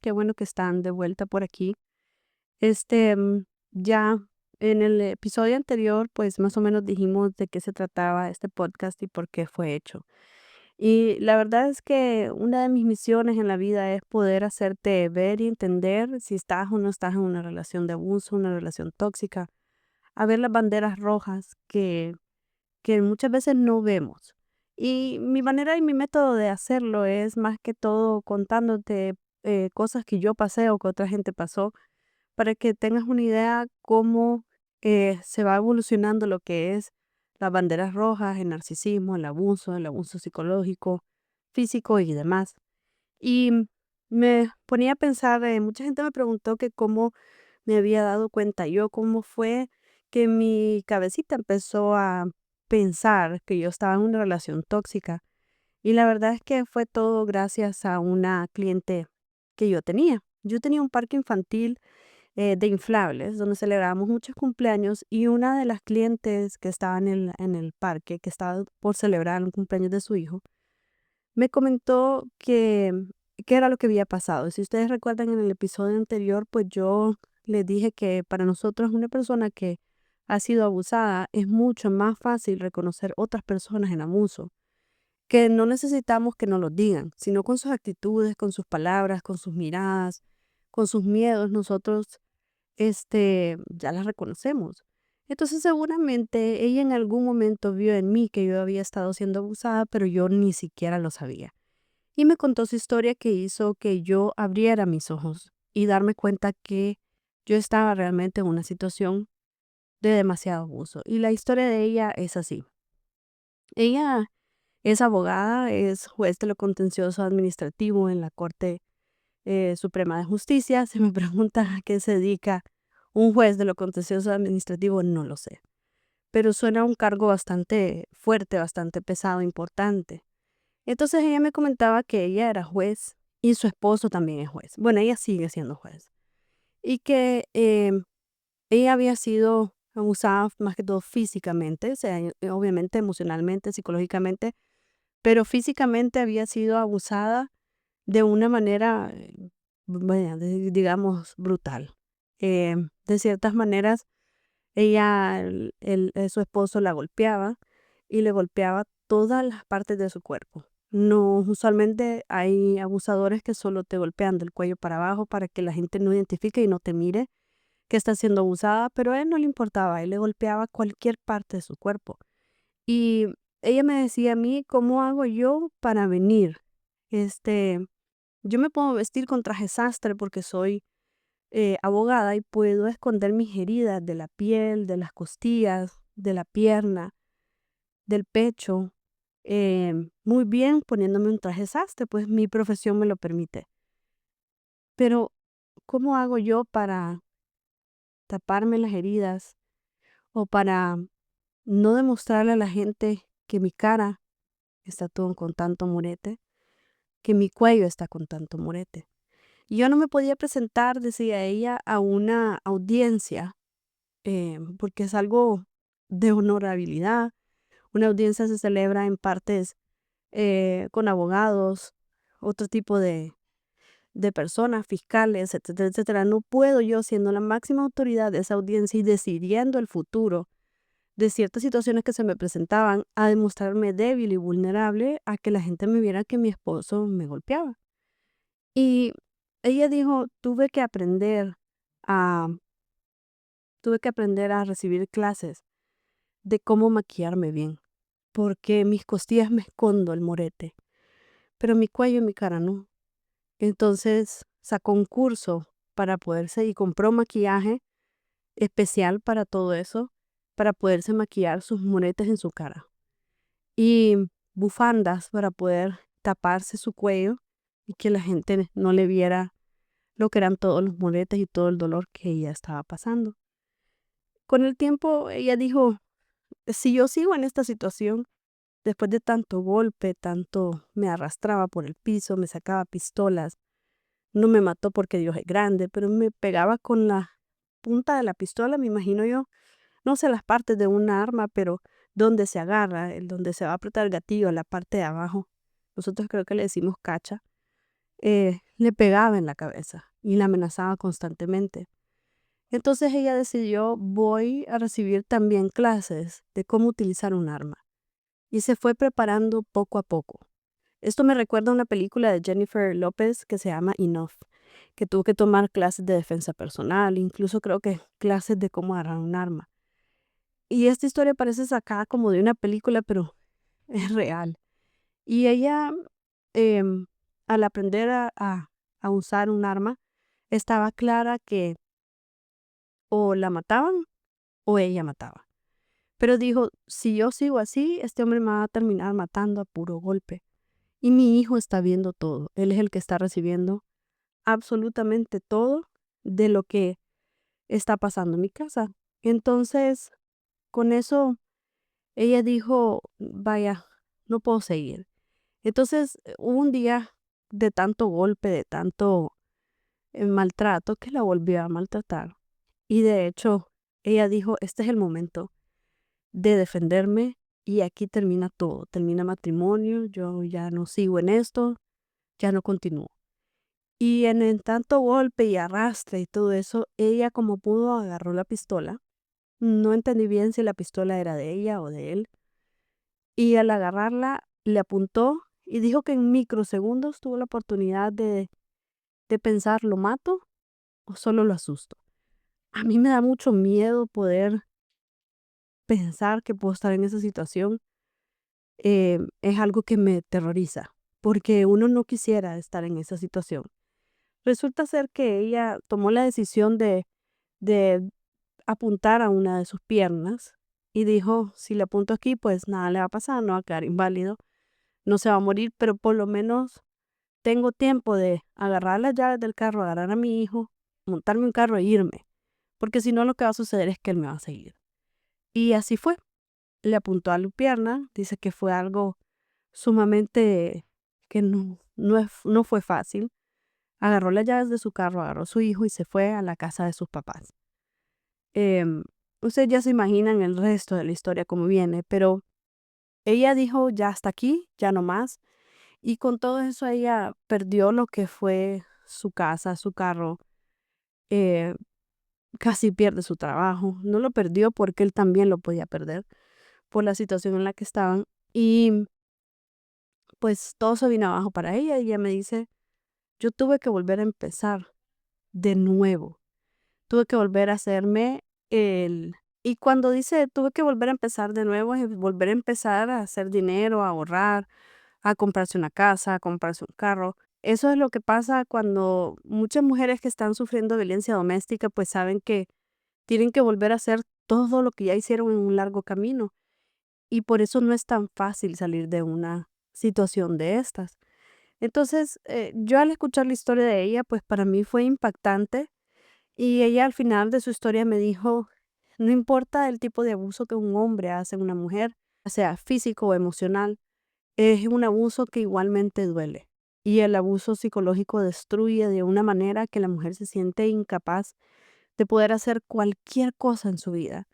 Qué bueno que están de vuelta por aquí. Este, ya en el episodio anterior, pues más o menos dijimos de qué se trataba este podcast y por qué fue hecho. Y la verdad es que una de mis misiones en la vida es poder hacerte ver y entender si estás o no estás en una relación de abuso, una relación tóxica, a ver las banderas rojas que muchas veces no vemos. Y mi manera y mi método de hacerlo es más que todo contándote cosas que yo pasé o que otra gente pasó, para que tengas una idea cómo se va evolucionando lo que es las banderas rojas, el narcisismo, el abuso psicológico, físico y demás. Y me ponía a pensar, mucha gente me preguntó que cómo me había dado cuenta yo, cómo fue que mi cabecita empezó a pensar que yo estaba en una relación tóxica. Y la verdad es que fue todo gracias a una cliente que yo tenía. Yo tenía un parque infantil de inflables donde celebrábamos muchos cumpleaños y una de las clientes que estaba en el parque, que estaba por celebrar un cumpleaños de su hijo, me comentó que qué era lo que había pasado. Y si ustedes recuerdan en el episodio anterior, pues yo les dije que para nosotros una persona que ha sido abusada es mucho más fácil reconocer otras personas en abuso, que no necesitamos que nos lo digan, sino con sus actitudes, con sus palabras, con sus miradas, con sus miedos, nosotros ya las reconocemos. Entonces, seguramente ella en algún momento vio en mí que yo había estado siendo abusada, pero yo ni siquiera lo sabía. Y me contó su historia que hizo que yo abriera mis ojos y darme cuenta que yo estaba realmente en una situación de demasiado abuso. Y la historia de ella es así. Ella es abogada, es juez de lo contencioso administrativo en la Corte Suprema de Justicia. Se me pregunta a qué se dedica un juez de lo contencioso administrativo, no lo sé. Pero suena un cargo bastante fuerte, bastante pesado, importante. Entonces ella me comentaba que ella era juez y su esposo también es juez. Bueno, ella sigue siendo juez. Y que ella había sido abusada más que todo físicamente, o sea, obviamente emocionalmente, psicológicamente, pero físicamente había sido abusada de una manera, bueno, digamos, brutal. De ciertas maneras, su esposo la golpeaba y le golpeaba todas las partes de su cuerpo. No, usualmente hay abusadores que solo te golpean del cuello para abajo para que la gente no identifique y no te mire que está siendo abusada, pero a él no le importaba, a él le golpeaba cualquier parte de su cuerpo. Y ella me decía a mí, ¿cómo hago yo para venir? Este, yo me puedo vestir con traje sastre porque soy abogada y puedo esconder mis heridas de la piel, de las costillas, de la pierna, del pecho, muy bien poniéndome un traje sastre, pues mi profesión me lo permite. Pero, ¿cómo hago yo para taparme las heridas o para no demostrarle a la gente que mi cara está todo con tanto morete, que mi cuello está con tanto morete? Y yo no me podía presentar, decía ella, a una audiencia, porque es algo de honorabilidad. Una audiencia se celebra en partes con abogados, otro tipo de personas, fiscales, etcétera, etcétera. No puedo yo, siendo la máxima autoridad de esa audiencia y decidiendo el futuro de ciertas situaciones que se me presentaban, a demostrarme débil y vulnerable a que la gente me viera que mi esposo me golpeaba. Y ella dijo, a, tuve que aprender a recibir clases de cómo maquillarme bien, porque mis costillas me escondo el morete, pero mi cuello y mi cara no. Entonces sacó un curso para poderse y compró maquillaje especial para todo eso, para poderse maquillar sus moretes en su cara y bufandas para poder taparse su cuello y que la gente no le viera lo que eran todos los moretes y todo el dolor que ella estaba pasando. Con el tiempo ella dijo, si yo sigo en esta situación, después de tanto golpe, tanto me arrastraba por el piso, me sacaba pistolas, no me mató porque Dios es grande, pero me pegaba con la punta de la pistola, me imagino yo, no sé las partes de un arma, pero donde se agarra, el donde se va a apretar el gatillo, la parte de abajo. Nosotros creo que le decimos cacha. le pegaba en la cabeza y la amenazaba constantemente. Entonces ella decidió, voy a recibir también clases de cómo utilizar un arma. Y se fue preparando poco a poco. Esto me recuerda a una película de Jennifer López que se llama Enough, que tuvo que tomar clases de defensa personal, incluso creo que clases de cómo agarrar un arma. Y esta historia parece sacada como de una película, pero es real. Y ella, em, al aprender a usar un arma, estaba clara que o la mataban o ella mataba. Pero dijo, si yo sigo así, este hombre me va a terminar matando a puro golpe. Y mi hijo está viendo todo. Él es el que está recibiendo absolutamente todo de lo que está pasando en mi casa. Entonces, con eso, ella dijo, vaya, no puedo seguir. Entonces, hubo un día de tanto golpe, de tanto maltrato, que la volvió a maltratar. Y de hecho, ella dijo, este es el momento de defenderme y aquí termina todo, termina matrimonio, yo ya no sigo en esto, ya no continúo. Y en el tanto golpe y arrastre y todo eso, ella como pudo agarró la pistola. No entendí bien si la pistola era de ella o de él. Y al agarrarla, le apuntó y dijo que en microsegundos tuvo la oportunidad de pensar, ¿lo mato o solo lo asusto? A mí me da mucho miedo poder pensar que puedo estar en esa situación. Es algo que me terroriza, porque uno no quisiera estar en esa situación. Resulta ser que ella tomó la decisión de apuntar a una de sus piernas y dijo, si le apunto aquí, pues nada le va a pasar, no va a quedar inválido, no se va a morir, pero por lo menos tengo tiempo de agarrar las llaves del carro, agarrar a mi hijo, montarme un carro e irme, porque si no lo que va a suceder es que él me va a seguir. Y así fue, le apuntó a la pierna, dice que fue algo sumamente que no fue fácil. Agarró las llaves de su carro, agarró a su hijo y se fue a la casa de sus papás. Em, Ustedes ya se imaginan el resto de la historia cómo viene, pero ella dijo, ya hasta aquí, ya no más. Y con todo eso ella perdió lo que fue su casa, su carro, eh, casi pierde su trabajo. No lo perdió porque él también lo podía perder por la situación en la que estaban. Y pues todo se vino abajo para ella y ella me dice, yo tuve que volver a empezar de nuevo. Tuve que volver a hacerme el... Y cuando dice tuve que volver a empezar de nuevo, es volver a empezar a hacer dinero, a ahorrar, a comprarse una casa, a comprarse un carro. Eso es lo que pasa cuando muchas mujeres que están sufriendo violencia doméstica pues saben que tienen que volver a hacer todo lo que ya hicieron en un largo camino. Y por eso no es tan fácil salir de una situación de estas. Entonces, yo al escuchar la historia de ella, pues para mí fue impactante y ella al final de su historia me dijo, no importa el tipo de abuso que un hombre hace en una mujer, sea físico o emocional, es un abuso que igualmente duele. Y el abuso psicológico destruye de una manera que la mujer se siente incapaz de poder hacer cualquier cosa en su vida.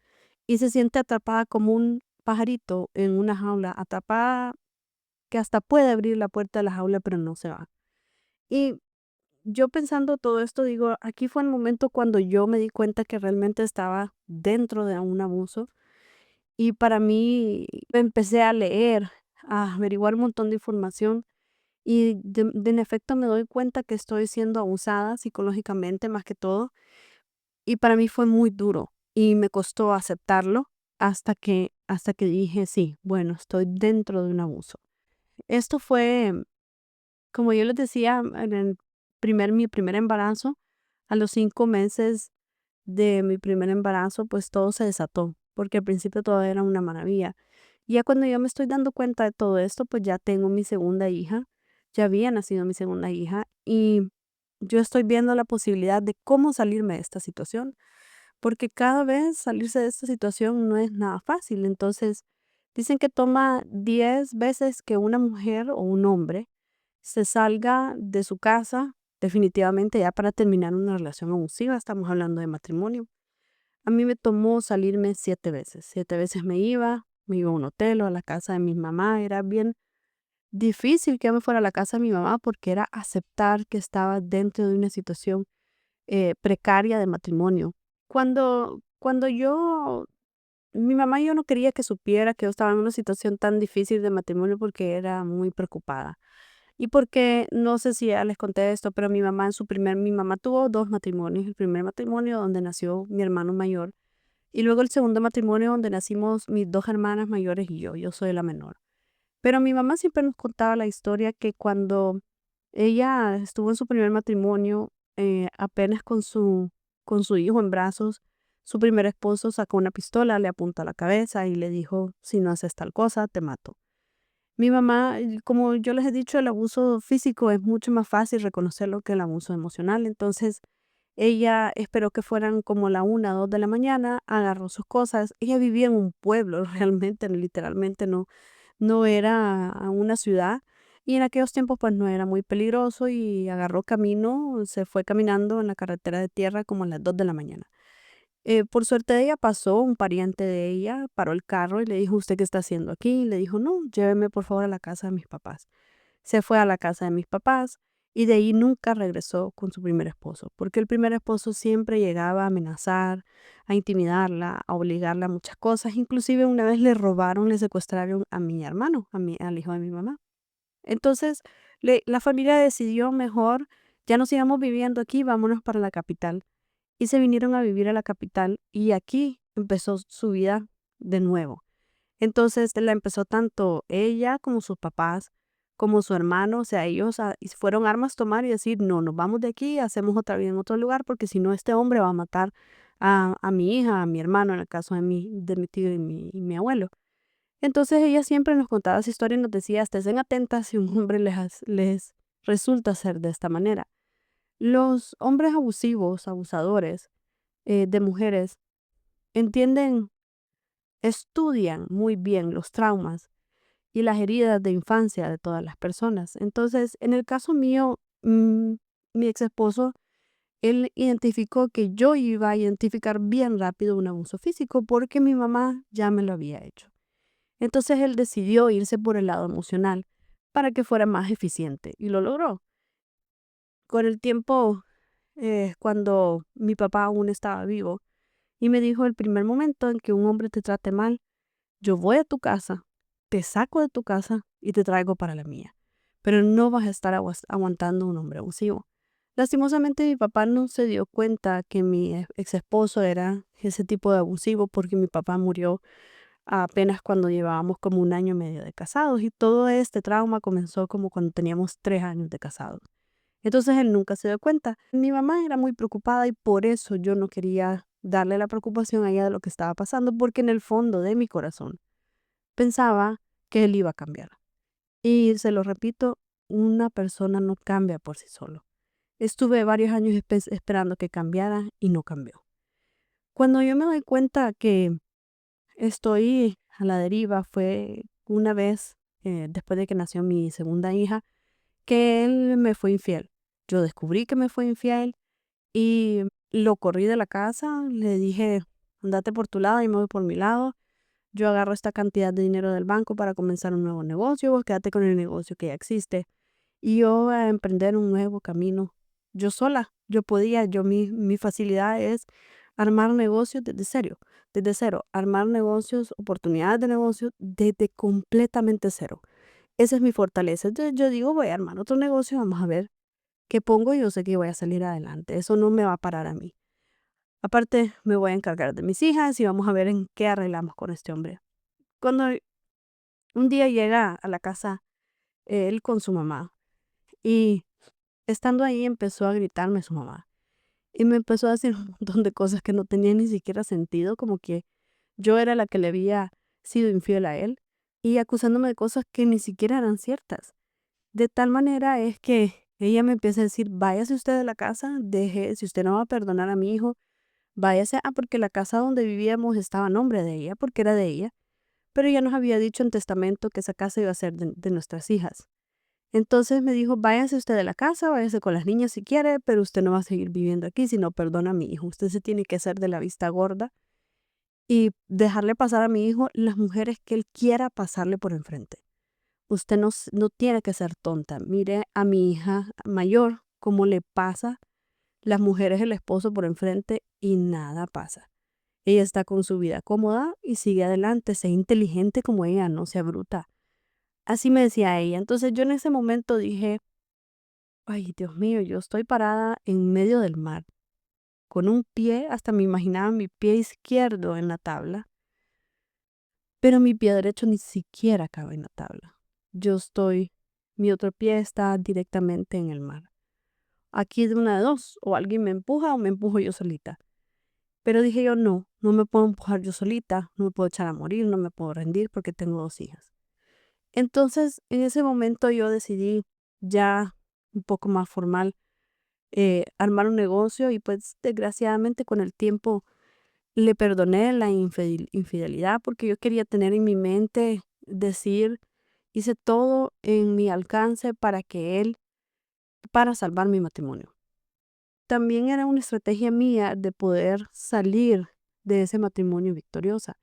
Y se siente atrapada como un pajarito en una jaula, atrapada que hasta puede abrir la puerta de la jaula, pero no se va. Y yo pensando todo esto, digo, aquí fue el momento cuando yo me di cuenta que realmente estaba dentro de un abuso y para mí empecé a leer, a averiguar un montón de información y en efecto me doy cuenta que estoy siendo abusada psicológicamente más que todo y para mí fue muy duro y me costó aceptarlo hasta que dije, sí, bueno, estoy dentro de un abuso. Esto fue, como yo les decía, en mi primer embarazo, a los 5 meses de mi primer embarazo, pues todo se desató, porque al principio todo era una maravilla. Y ya cuando yo me estoy dando cuenta de todo esto, pues ya tengo mi segunda hija, ya había nacido mi segunda hija y yo estoy viendo la posibilidad de cómo salirme de esta situación, porque cada vez salirse de esta situación no es nada fácil. Entonces, dicen que toma 10 veces que una mujer o un hombre se salga de su casa definitivamente ya para terminar una relación abusiva, estamos hablando de matrimonio. A mí me tomó salirme 7 veces, 7 veces me iba a un hotel o a la casa de mi mamá, era bien, difícil que yo me fuera a la casa de mi mamá porque era aceptar que estaba dentro de una situación precaria de matrimonio. Cuando mi mamá y yo no quería que supiera que yo estaba en una situación tan difícil de matrimonio porque era muy preocupada. Y porque, no sé si ya les conté esto, pero mi mamá tuvo dos matrimonios. El primer matrimonio donde nació mi hermano mayor y luego el segundo matrimonio donde nacimos mis dos hermanas mayores y yo soy la menor. Pero mi mamá siempre nos contaba la historia que cuando ella estuvo en su primer matrimonio, apenas con su hijo en brazos, su primer esposo sacó una pistola, le apuntó a la cabeza y le dijo, si no haces tal cosa, te mato. Mi mamá, como yo les he dicho, el abuso físico es mucho más fácil reconocerlo que el abuso emocional. Entonces, ella esperó que fueran como la 1, 2 de la mañana, agarró sus cosas. Ella vivía en un pueblo, realmente, literalmente no era a una ciudad. Y en aquellos tiempos pues no era muy peligroso y agarró camino, se fue caminando en la carretera de tierra como a las 2 de la mañana. Por suerte de ella pasó un pariente de ella, paró el carro y le dijo, ¿usted qué está haciendo aquí? Y le dijo, no, lléveme por favor a la casa de mis papás. Se fue a la casa de mis papás y de ahí nunca regresó con su primer esposo, porque el primer esposo siempre llegaba a amenazar, a intimidarla, a obligarla a muchas cosas. Inclusive una vez le robaron, le secuestraron a mi hermano, al hijo de mi mamá. Entonces, la familia decidió mejor, ya no sigamos viviendo aquí, vámonos para la capital. Y se vinieron a vivir a la capital y aquí empezó su vida de nuevo. Entonces la empezó tanto ella como sus papás, como su hermano, o sea, ellos y fueron armas tomar y decir, no, nos vamos de aquí, hacemos otra vida en otro lugar, porque si no, este hombre va a matar a mi hija, a mi hermano, en el caso de mi tío y mi abuelo. Entonces ella siempre nos contaba esa historia y nos decía, estén atentas si un hombre les resulta ser de esta manera. Los hombres abusivos, abusadores de mujeres, entienden, estudian muy bien los traumas y las heridas de infancia de todas las personas. Entonces, en el caso mío, mi ex esposo, él identificó que yo iba a identificar bien rápido un abuso físico porque mi mamá ya me lo había hecho. Entonces él decidió irse por el lado emocional para que fuera más eficiente y lo logró. Con el tiempo, cuando mi papá aún estaba vivo, y me dijo, el primer momento en que un hombre te trate mal, yo voy a tu casa, te saco de tu casa y te traigo para la mía. Pero no vas a estar aguantando un hombre abusivo. Lastimosamente mi papá no se dio cuenta que mi ex esposo era ese tipo de abusivo porque mi papá murió apenas cuando llevábamos como 1 año y medio de casados y todo este trauma comenzó como cuando teníamos 3 años de casados. Entonces él nunca se dio cuenta. Mi mamá era muy preocupada y por eso yo no quería darle la preocupación a ella de lo que estaba pasando, porque en el fondo de mi corazón pensaba que él iba a cambiar. Y se lo repito, una persona no cambia por sí solo. Estuve varios años esperando que cambiara y no cambió. Cuando yo me doy cuenta que estoy a la deriva fue una vez, después de que nació mi segunda hija, que él me fue infiel. Yo descubrí que me fue infiel y lo corrí de la casa, le dije, andate por tu lado y me voy por mi lado. Yo agarro esta cantidad de dinero del banco para comenzar un nuevo negocio, vos quédate con el negocio que ya existe. Y yo voy a emprender un nuevo camino. Yo sola, yo podía, mi facilidad es armar negocios desde cero, armar negocios, oportunidades de negocio desde completamente cero. Esa es mi fortaleza. Entonces yo digo, voy a armar otro negocio, vamos a ver qué pongo y yo sé que voy a salir adelante. Eso no me va a parar a mí. Aparte, me voy a encargar de mis hijas y vamos a ver en qué arreglamos con este hombre. Cuando un día llega a la casa él con su mamá y estando ahí empezó a gritarme su mamá y me empezó a decir un montón de cosas que no tenían ni siquiera sentido, como que yo era la que le había sido infiel a él y acusándome de cosas que ni siquiera eran ciertas. De tal manera es que ella me empieza a decir, váyase usted de la casa, deje, si usted no va a perdonar a mi hijo, váyase, porque la casa donde vivíamos estaba a nombre de ella, porque era de ella, pero ella nos había dicho en testamento que esa casa iba a ser de nuestras hijas. Entonces me dijo, váyase usted de la casa, váyase con las niñas si quiere, pero usted no va a seguir viviendo aquí si no perdona a mi hijo. Usted se tiene que hacer de la vista gorda y dejarle pasar a mi hijo las mujeres que él quiera pasarle por enfrente. usted no tiene que ser tonta. Mire a mi hija mayor, cómo le pasa las mujeres el esposo por enfrente y nada pasa. Ella está con su vida cómoda y sigue adelante, sea inteligente como ella, no sea bruta. Así me decía ella. Entonces yo en ese momento dije, ay, Dios mío, yo estoy parada en medio del mar, con un pie, hasta me imaginaba mi pie izquierdo en la tabla, pero mi pie derecho ni siquiera cabe en la tabla. Mi otro pie está directamente en el mar. Aquí de una de dos, o alguien me empuja o me empujo yo solita. Pero dije yo, no me puedo empujar yo solita, no me puedo echar a morir, no me puedo rendir porque tengo 2 hijas. Entonces, en ese momento yo decidí ya un poco más formal armar un negocio y pues desgraciadamente con el tiempo le perdoné la infidelidad porque yo quería tener en mi mente decir, hice todo en mi alcance para salvar mi matrimonio. También era una estrategia mía de poder salir de ese matrimonio victoriosa.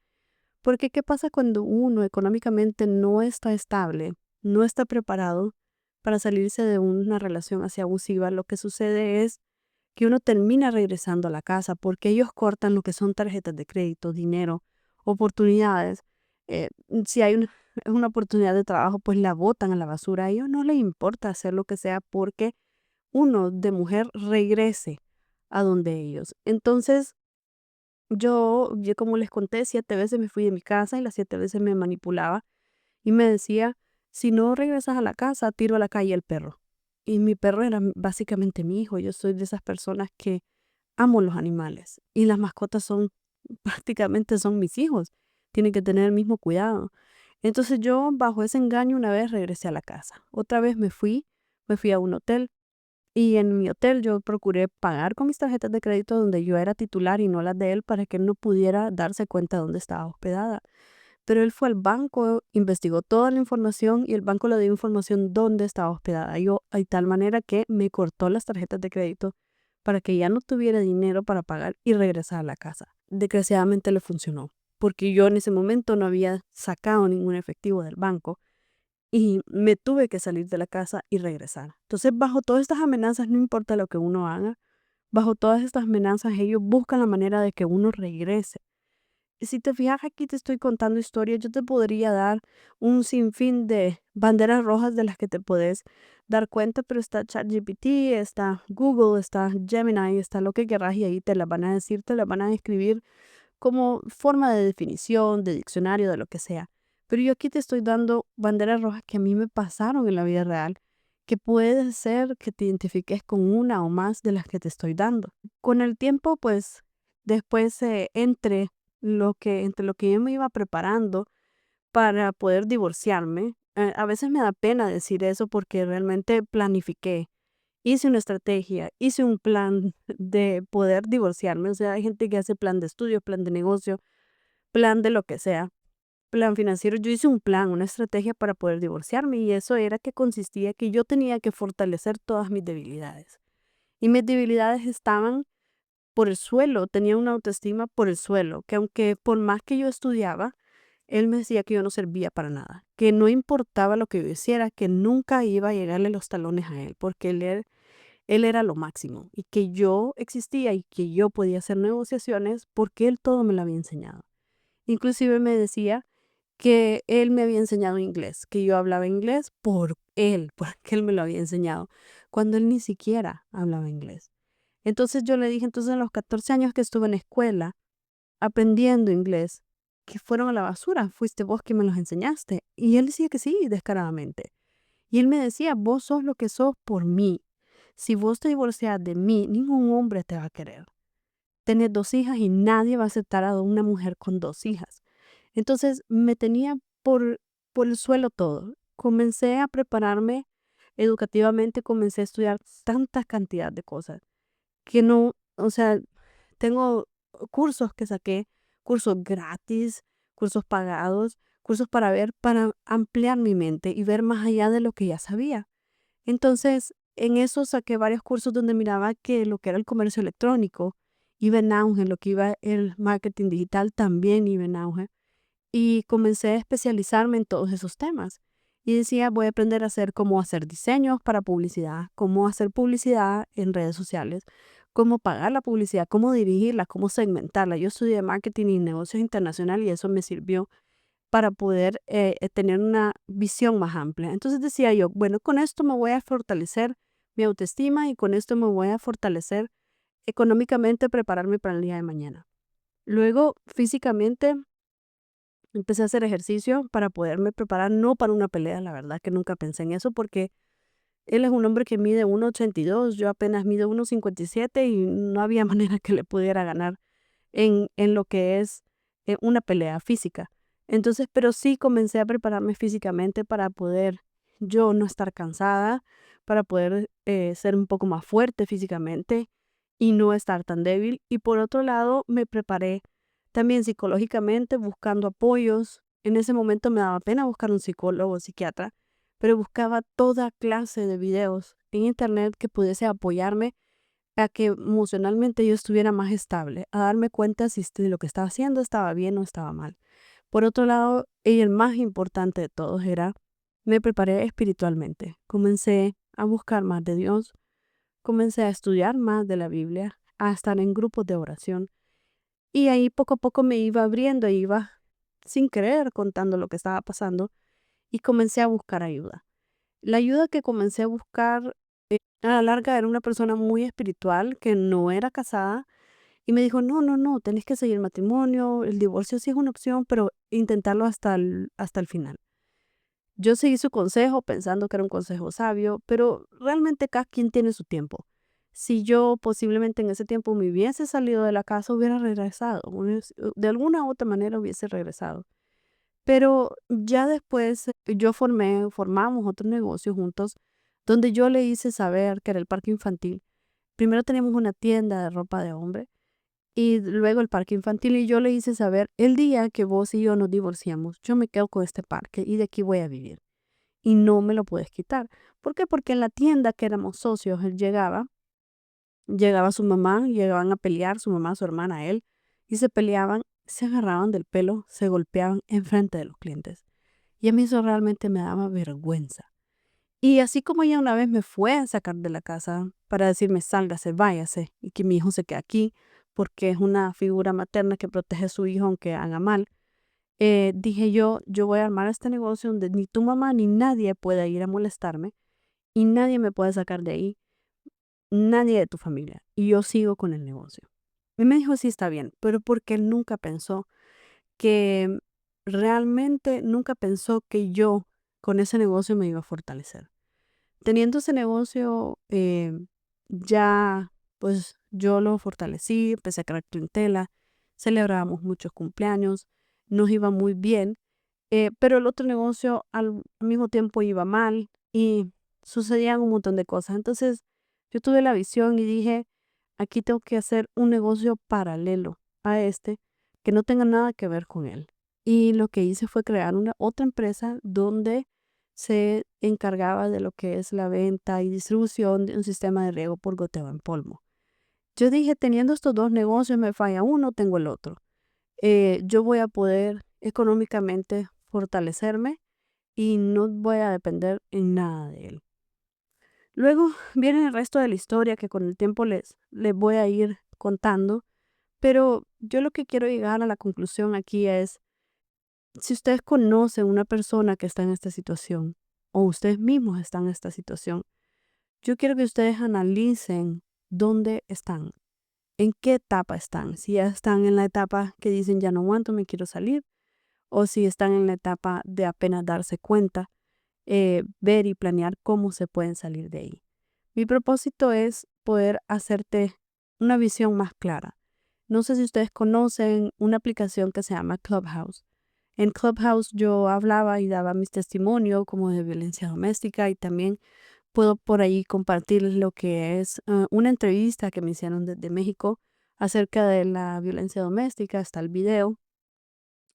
Porque ¿qué pasa cuando uno económicamente no está estable, no está preparado para salirse de una relación así abusiva? Lo que sucede es que uno termina regresando a la casa porque ellos cortan lo que son tarjetas de crédito, dinero, oportunidades. Si hay una oportunidad de trabajo, pues la botan a la basura. A ellos no les importa hacer lo que sea porque uno de mujer regrese a donde ellos. Entonces, yo como les conté, 7 veces me fui de mi casa y las 7 veces me manipulaba y me decía, si no regresas a la casa, tiro a la calle el perro. Y mi perro era básicamente mi hijo. Yo soy de esas personas que amo los animales y las mascotas son prácticamente son mis hijos. Tienen que tener el mismo cuidado. Entonces yo bajo ese engaño una vez regresé a la casa. Otra vez me fui a un hotel y en mi hotel yo procuré pagar con mis tarjetas de crédito donde yo era titular y no las de él para que él no pudiera darse cuenta de dónde estaba hospedada. Pero él fue al banco, investigó toda la información y el banco le dio información dónde estaba hospedada. Yo, de tal manera que me cortó las tarjetas de crédito para que ya no tuviera dinero para pagar y regresar a la casa. Desgraciadamente le funcionó, porque yo en ese momento no había sacado ningún efectivo del banco y me tuve que salir de la casa y regresar. Entonces, bajo todas estas amenazas, no importa lo que uno haga, bajo todas estas amenazas, ellos buscan la manera de que uno regrese. Y si te fijas, aquí te estoy contando historias, yo te podría dar un sinfín de banderas rojas de las que te puedes dar cuenta, pero está ChatGPT, está Google, está Gemini, está lo que querrás y ahí te las van a decir, te las van a describir como forma de definición, de diccionario, de lo que sea. Pero yo aquí te estoy dando banderas rojas que a mí me pasaron en la vida real, que puede ser que te identifiques con una o más de las que te estoy dando. Con el tiempo, pues, después entre lo que yo me iba preparando para poder divorciarme, a veces me da pena decir eso porque realmente planifiqué, hice una estrategia, hice un plan de poder divorciarme. O sea, hay gente que hace plan de estudio, plan de negocio, plan de lo que sea, plan financiero. Yo hice un plan, una estrategia para poder divorciarme y eso era que consistía que yo tenía que fortalecer todas mis debilidades. Y mis debilidades estaban por el suelo, tenía una autoestima por el suelo, que aunque por más que yo estudiaba, él me decía que yo no servía para nada, que no importaba lo que yo hiciera, que nunca iba a llegarle los talones a él, porque él era lo máximo y que yo existía y que yo podía hacer negociaciones porque él todo me lo había enseñado. Inclusive me decía que él me había enseñado inglés, que yo hablaba inglés por él, porque él me lo había enseñado, cuando él ni siquiera hablaba inglés. Entonces yo le dije, entonces en los 14 años que estuve en la escuela aprendiendo inglés, que fueron a la basura, fuiste vos que me los enseñaste. Y él decía que sí, descaradamente. Y él me decía, vos sos lo que sos por mí. Si vos te divorcias de mí, ningún hombre te va a querer. Tenés 2 hijas y nadie va a aceptar a una mujer con 2 hijas. Entonces me tenía por el suelo todo. Comencé a prepararme educativamente, comencé a estudiar tanta cantidad de cosas que no, o sea, tengo cursos que saqué, cursos gratis, cursos pagados, cursos para ampliar mi mente y ver más allá de lo que ya sabía. Entonces, en eso saqué varios cursos donde miraba que lo que era el comercio electrónico iba en auge, lo que iba el marketing digital también iba en auge. Y comencé a especializarme en todos esos temas. y decía, voy a aprender a hacer cómo hacer diseños para publicidad, cómo hacer publicidad en redes sociales, cómo pagar la publicidad, cómo dirigirla, cómo segmentarla. Yo estudié marketing y negocios internacional y eso me sirvió para poder tener una visión más amplia. Entonces decía yo, bueno, con esto me voy a fortalecer mi autoestima y con esto me voy a fortalecer económicamente, prepararme para el día de mañana. Luego, físicamente, empecé a hacer ejercicio para poderme preparar, no para una pelea, la verdad que nunca pensé en eso, porque él es un hombre que mide 1,82, yo apenas mido 1,57 y no había manera que le pudiera ganar en lo que es una pelea física. Entonces, pero sí comencé a prepararme físicamente para poder yo no estar cansada, para poder ser un poco más fuerte físicamente y no estar tan débil. Y por otro lado, me preparé también psicológicamente buscando apoyos. En ese momento me daba pena buscar un psicólogo o psiquiatra, pero buscaba toda clase de videos en internet que pudiese apoyarme a que emocionalmente yo estuviera más estable, a darme cuenta si lo que estaba haciendo estaba bien o estaba mal. Por otro lado, y el más importante de todos era, me preparé espiritualmente. Comencé a buscar más de Dios, comencé a estudiar más de la Biblia, a estar en grupos de oración. Y ahí poco a poco me iba abriendo, iba sin querer contando lo que estaba pasando y comencé a buscar ayuda. La ayuda que comencé a buscar a la larga era una persona muy espiritual que no era casada y me dijo, no, no, no, tenés que seguir el matrimonio, el divorcio sí es una opción, pero intentarlo hasta el final. Yo seguí su consejo pensando que era un consejo sabio, pero realmente cada quien tiene su tiempo. Si yo posiblemente en ese tiempo me hubiese salido de la casa, hubiera regresado, de alguna u otra manera hubiese regresado. Pero ya después formamos otro negocio juntos, donde yo le hice saber que era el parque infantil. Primero teníamos una tienda de ropa de hombre y luego el parque infantil y yo le hice saber, el día que vos y yo nos divorciamos, yo me quedo con este parque y de aquí voy a vivir y no me lo puedes quitar. ¿Por qué? Porque en la tienda que éramos socios, él llegaba su mamá, llegaban a pelear, su mamá, su hermana, él, y se peleaban, se agarraban del pelo, se golpeaban enfrente de los clientes. Y a mí eso realmente me daba vergüenza. Y así como ella una vez me fue a sacar de la casa para decirme, sálgase, váyase, y que mi hijo se quede aquí, porque es una figura materna que protege a su hijo aunque haga mal, dije yo voy a armar este negocio donde ni tu mamá ni nadie pueda ir a molestarme y nadie me puede sacar de ahí, nadie de tu familia. Y yo sigo con el negocio. Y me dijo, sí, está bien, pero porque él nunca pensó que realmente nunca pensó que yo con ese negocio me iba a fortalecer. Teniendo ese negocio, ya pues yo lo fortalecí, empecé a crear clientela, celebrábamos muchos cumpleaños, nos iba muy bien, pero el otro negocio al mismo tiempo iba mal y sucedían un montón de cosas. Entonces yo tuve la visión y dije, aquí tengo que hacer un negocio paralelo a este que no tenga nada que ver con él. Y lo que hice fue crear una otra empresa donde se encargaba de lo que es la venta y distribución de un sistema de riego por goteo en polvo. Yo dije, teniendo estos dos negocios, me falla uno, tengo el otro. Yo voy a poder económicamente fortalecerme y no voy a depender en nada de él. Luego viene el resto de la historia que con el tiempo les voy a ir contando, pero yo lo que quiero llegar a la conclusión aquí es, si ustedes conocen una persona que está en esta situación o ustedes mismos están en esta situación, yo quiero que ustedes analicen dónde están, en qué etapa están, si ya están en la etapa que dicen ya no aguanto, me quiero salir, o si están en la etapa de apenas darse cuenta, ver y planear cómo se pueden salir de ahí. Mi propósito es poder hacerte una visión más clara. No sé si ustedes conocen una aplicación que se llama Clubhouse. En Clubhouse yo hablaba y daba mis testimonios como de violencia doméstica y también puedo por ahí compartir lo que es una entrevista que me hicieron desde México acerca de la violencia doméstica, está el video.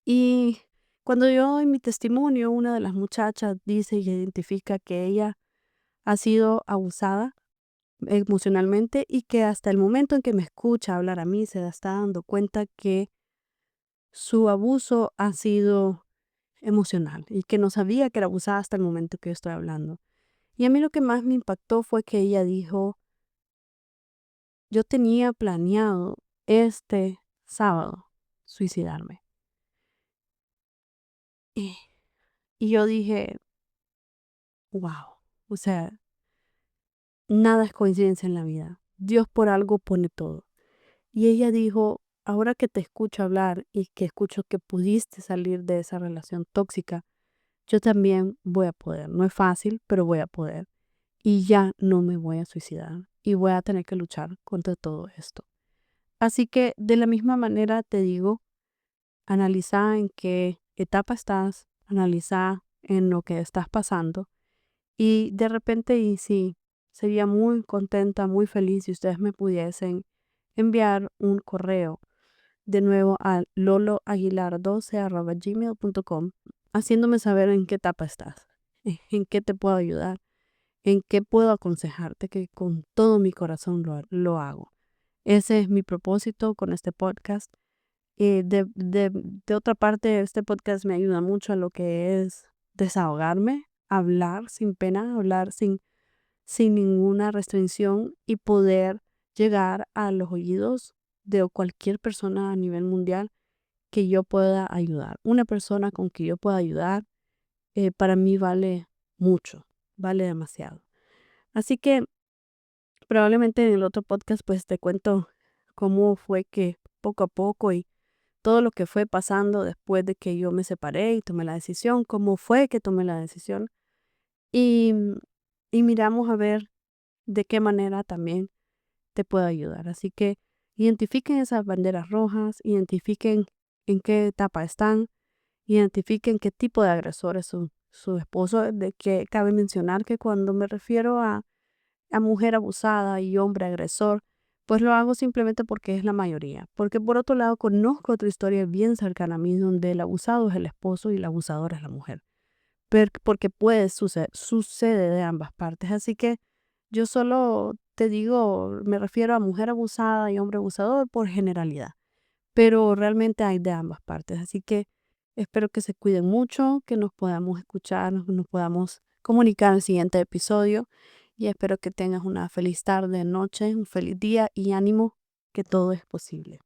Y cuando yo doy mi testimonio, una de las muchachas dice y identifica que ella ha sido abusada emocionalmente y que hasta el momento en que me escucha hablar a mí se está dando cuenta que su abuso ha sido emocional y que no sabía que era abusada hasta el momento que yo estoy hablando. Y a mí lo que más me impactó fue que ella dijo, yo tenía planeado este sábado suicidarme. Y, y yo dije, wow, o sea, nada es coincidencia en la vida. Dios por algo pone todo. Y ella dijo, ahora que te escucho hablar y que escucho que pudiste salir de esa relación tóxica, yo también voy a poder. No es fácil, pero voy a poder. Y ya no me voy a suicidar y voy a tener que luchar contra todo esto. Así que de la misma manera te digo, analiza en qué etapa estás, analiza en lo que estás pasando y de repente, y sí, sería muy contenta, muy feliz si ustedes me pudiesen enviar un correo de nuevo a loloaguilar12@gmail.com haciéndome saber en qué etapa estás, en qué te puedo ayudar, en qué puedo aconsejarte, que con todo mi corazón lo hago. Ese es mi propósito con este podcast. De otra parte, este podcast me ayuda mucho a lo que es desahogarme, hablar sin pena, hablar sin ninguna restricción y poder llegar a los oídos de cualquier persona a nivel mundial que yo pueda ayudar. Una persona con que yo pueda ayudar, para mí vale mucho, vale demasiado. Así que probablemente en el otro podcast pues te cuento cómo fue que poco a poco y todo lo que fue pasando después de que yo me separé y tomé la decisión, cómo fue que tomé la decisión y, y miramos a ver de qué manera también te puedo ayudar. Así que identifiquen esas banderas rojas, identifiquen en qué etapa están, identifiquen qué tipo de agresor es su esposo. De que cabe mencionar que cuando me refiero a mujer abusada y hombre agresor, pues lo hago simplemente porque es la mayoría. Porque por otro lado conozco otra historia bien cercana a mí donde el abusado es el esposo y la abusadora es la mujer. Porque puede suceder, sucede de ambas partes. Así que yo solo te digo, me refiero a mujer abusada y hombre abusador por generalidad, pero realmente hay de ambas partes. Así que espero que se cuiden mucho, que nos podamos escuchar, nos podamos comunicar en el siguiente episodio y espero que tengas una feliz tarde, noche, un feliz día y ánimo, que todo es posible.